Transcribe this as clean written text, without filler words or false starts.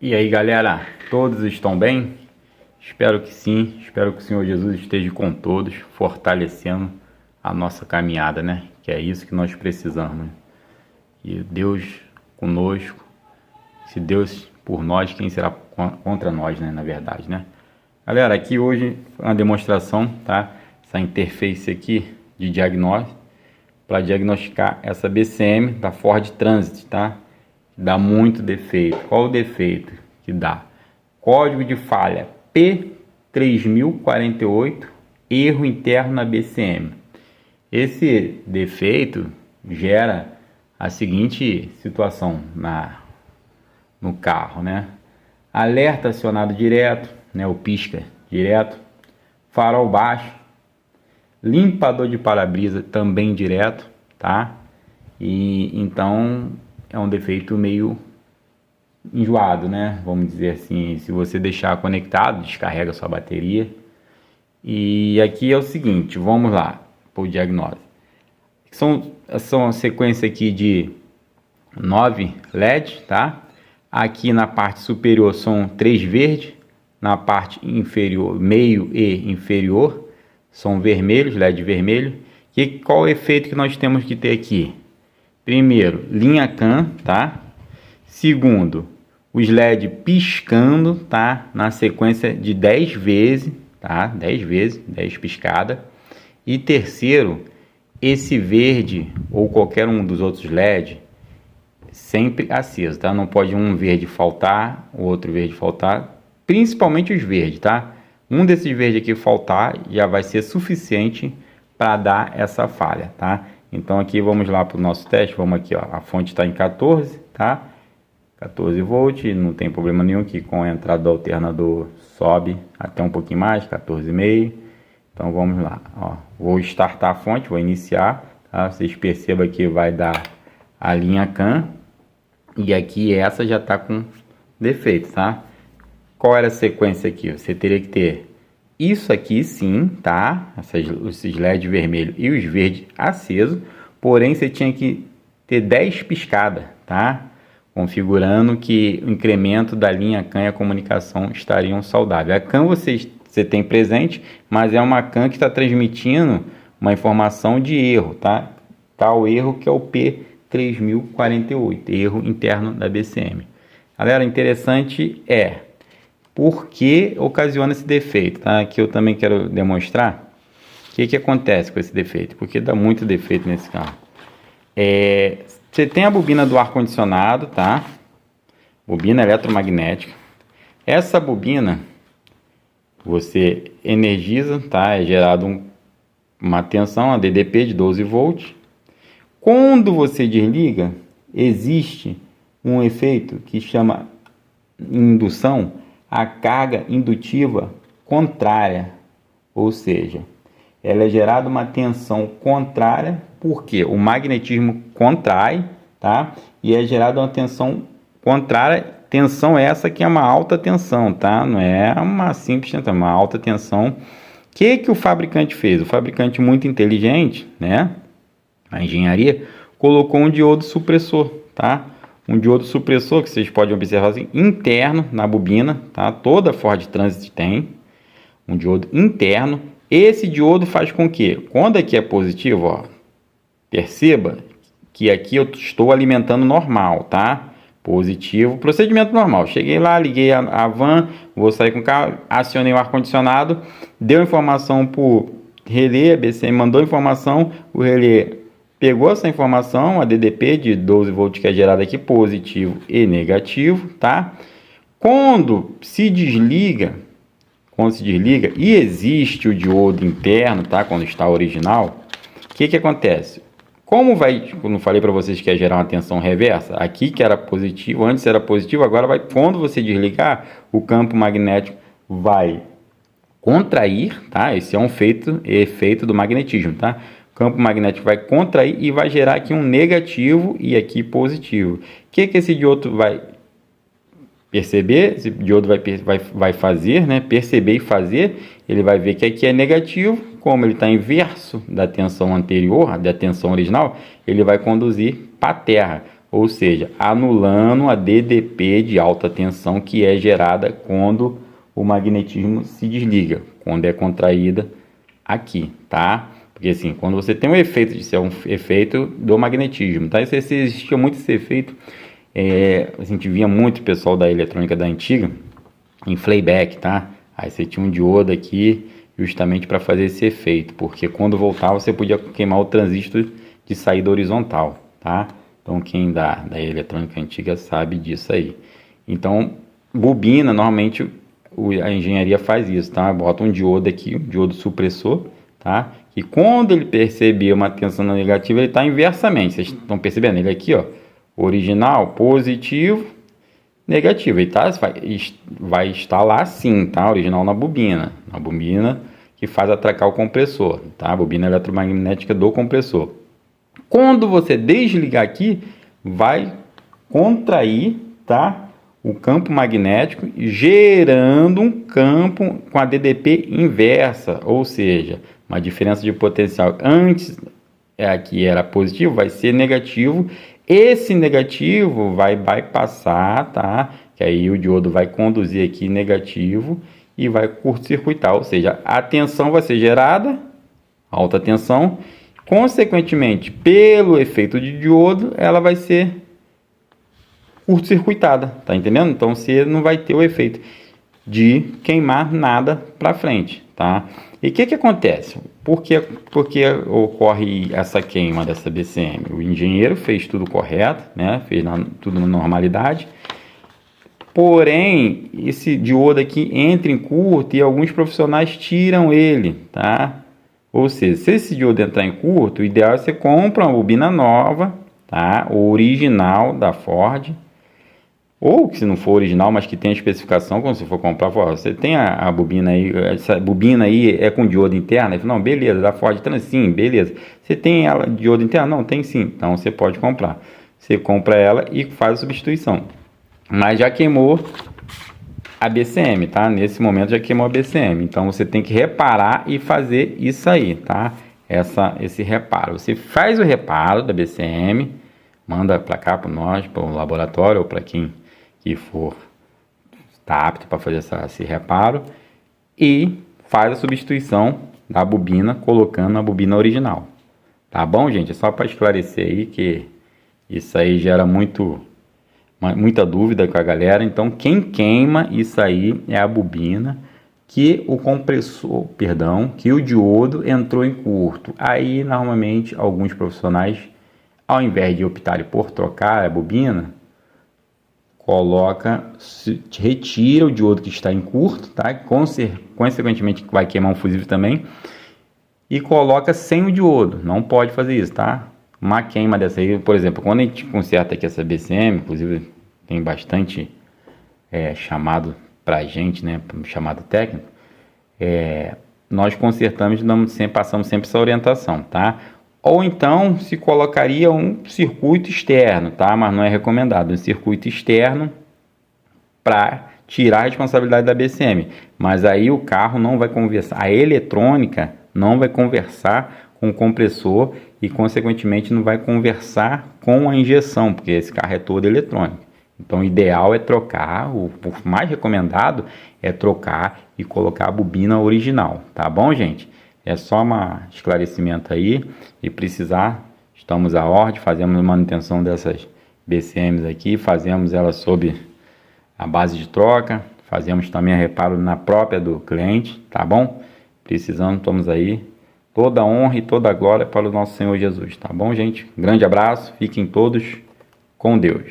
E aí, galera, todos estão bem? Espero que sim, espero que o Senhor Jesus esteja com todos, fortalecendo a nossa caminhada, né? Que é isso que nós precisamos. E Deus conosco, se Deus por nós, quem será contra nós, né? Na verdade, né? Galera, aqui hoje uma demonstração, tá? Essa interface aqui de diagnóstico, para diagnosticar essa BCM da Ford Transit, tá? Dá muito defeito. Qual o defeito que dá? Código de falha P3048, erro interno na BCM. Esse defeito gera a seguinte situação no carro, né? Alerta acionado direto, né? O pisca direto, farol baixo, limpador de para-brisa também direto, tá? E então é um defeito meio enjoado, né? Vamos dizer assim, se você deixar conectado, descarrega sua bateria. E aqui é o seguinte, vamos lá para o diagnóstico. São uma sequência aqui de 9 LEDs, tá? Aqui na parte superior são 3 verdes, na parte inferior, meio e inferior, são vermelhos, LED vermelho. E qual o efeito que nós temos que ter aqui? Primeiro, linha CAN, tá? Segundo, os LED piscando, tá? Na sequência de 10 vezes, tá? 10 vezes, 10 piscadas. E terceiro, esse verde ou qualquer um dos outros LED sempre aceso, tá? Não pode um verde faltar, o outro verde faltar, principalmente os verdes, tá? Um desses verdes aqui faltar já vai ser suficiente para dar essa falha, tá? Então aqui vamos lá para o nosso teste, vamos aqui, ó, a fonte está em 14, tá? 14 volts, não tem problema nenhum que com a entrada do alternador sobe até um pouquinho mais, 14,5. Então vamos lá, ó, vou startar a fonte, vou iniciar, tá? Vocês percebam que vai dar a linha CAN e aqui essa já está com defeito, tá? Qual era a sequência aqui? Você teria que ter isso aqui sim, tá? Esses LED vermelho e os verdes acesos. Porém, você tinha que ter 10 piscadas, tá? Configurando que o incremento da linha CAN e a comunicação estariam saudáveis. A CAN você tem presente, mas é uma CAN que está transmitindo uma informação de erro, tá? Tal erro que é o P3048, erro interno da BCM. Galera, interessante é por que ocasiona esse defeito, tá? Aqui eu também quero demonstrar o que acontece com esse defeito, porque dá muito defeito nesse carro. Você tem a bobina do ar-condicionado, tá? Bobina eletromagnética. Essa bobina, você energiza, tá? É gerado uma tensão, a DDP de 12 volts. Quando você desliga, existe um efeito que chama indução, a carga indutiva contrária, ou seja, ela é gerada uma tensão contrária, porque o magnetismo contrai, tá? E é gerada uma tensão contrária, tensão essa que é uma alta tensão, tá? Não é uma simples tensão, é uma alta tensão. O que o fabricante fez? O fabricante muito inteligente, né? A engenharia colocou um diodo supressor, tá? Um diodo supressor que vocês podem observar assim, interno na bobina, tá? Toda Ford Transit tem um diodo interno. Esse diodo faz com que, quando aqui é positivo, ó, perceba que aqui eu estou alimentando normal, tá? Positivo, procedimento normal. Cheguei lá, liguei a van, vou sair com o carro, acionei o ar-condicionado, deu informação para o relé, a BCM mandou informação, o relé pegou essa informação, a DDP de 12 volts que é gerada aqui, positivo e negativo, tá? Quando se desliga e existe o diodo interno, tá? Quando está original, o que acontece? Como vai, eu não falei para vocês que ia gerar uma tensão reversa? Aqui que era positivo, antes era positivo, agora vai, quando você desligar, o campo magnético vai contrair, tá? Esse é um efeito do magnetismo, tá? O campo magnético vai contrair e vai gerar aqui um negativo e aqui positivo. O que esse diodo vai perceber? Esse diodo vai fazer, né? Perceber e fazer. Ele vai ver que aqui é negativo. Como ele está inverso da tensão anterior, da tensão original, ele vai conduzir para a terra. ou seja, anulando a DDP de alta tensão que é gerada quando o magnetismo se desliga, quando é contraída aqui, tá? Porque assim, quando você tem um efeito, isso é um efeito do magnetismo, tá? Isso existia muito esse efeito, a gente via muito pessoal da eletrônica da antiga em playback, tá? Aí você tinha um diodo aqui justamente para fazer esse efeito, porque quando voltava você podia queimar o transistor de saída horizontal, tá? Então quem da eletrônica antiga sabe disso aí. Então, bobina, normalmente a engenharia faz isso, tá? Bota um diodo aqui, um diodo supressor, tá? E quando ele perceber uma tensão negativa, ele está inversamente. Vocês estão percebendo? Ele aqui, ó, original, positivo, negativo. Ele tá, vai estar lá assim, tá? Original na bobina que faz atracar o compressor, tá? A bobina eletromagnética do compressor. Quando você desligar aqui, vai contrair, tá? O campo magnético, gerando um campo com a DDP inversa, ou seja, uma diferença de potencial. Antes aqui era positivo, vai ser negativo. Esse negativo vai bypassar, tá? Que aí o diodo vai conduzir aqui negativo e vai curto-circuitar, ou seja, a tensão vai ser gerada, alta tensão, consequentemente, pelo efeito de diodo, ela vai ser curto-circuitada, tá entendendo? Então você não vai ter o efeito de queimar nada para frente, tá? E o que acontece? Por que ocorre essa queima dessa BCM? O engenheiro fez tudo correto, né? Fez tudo na normalidade. Porém, esse diodo aqui entra em curto e alguns profissionais tiram ele, tá? Ou seja, se esse diodo entrar em curto, o ideal é você comprar uma bobina nova, tá? O original da Ford. Ou se não for original, mas que tem a especificação, quando você for comprar, você tem a bobina aí, essa bobina aí é com diodo interno? Não, beleza, da Ford, sim, beleza. Você tem ela diodo interno? Não, tem sim, então você pode comprar. Você compra ela e faz a substituição. Mas já queimou a BCM, tá? Nesse momento já queimou a BCM, então você tem que reparar e fazer isso aí, tá? Esse reparo. Você faz o reparo da BCM, manda para cá, para nós, para o laboratório ou para quem que for está apto para fazer esse reparo e faz a substituição da bobina colocando a bobina original. Tá bom, gente? É só para esclarecer aí que isso aí gera muita dúvida com a galera. Então, quem queima isso aí é a bobina que o compressor, que o diodo entrou em curto. Aí, normalmente, alguns profissionais, ao invés de optarem por trocar a bobina, retira o diodo que está em curto, tá? Consequentemente vai queimar um fusível também, e coloca sem o diodo. Não pode fazer isso, tá? Uma queima dessa aí, por exemplo, quando a gente conserta aqui essa BCM, inclusive tem bastante chamado pra gente, né? Chamado técnico, nós consertamos e passamos sempre essa orientação, tá? Ou então se colocaria um circuito externo, tá? Mas não é recomendado, um circuito externo para tirar a responsabilidade da BCM. Mas aí o carro não vai conversar, a eletrônica não vai conversar com o compressor e consequentemente não vai conversar com a injeção, porque esse carro é todo eletrônico. Então o ideal é trocar, o mais recomendado é trocar e colocar a bobina original, tá bom, gente? É só um esclarecimento aí, e precisar, estamos à ordem, fazemos manutenção dessas BCMs aqui, fazemos elas sob a base de troca, fazemos também a reparo na própria do cliente, tá bom? Precisando, estamos aí, toda a honra e toda a glória para o nosso Senhor Jesus, tá bom, gente? Grande abraço, fiquem todos com Deus.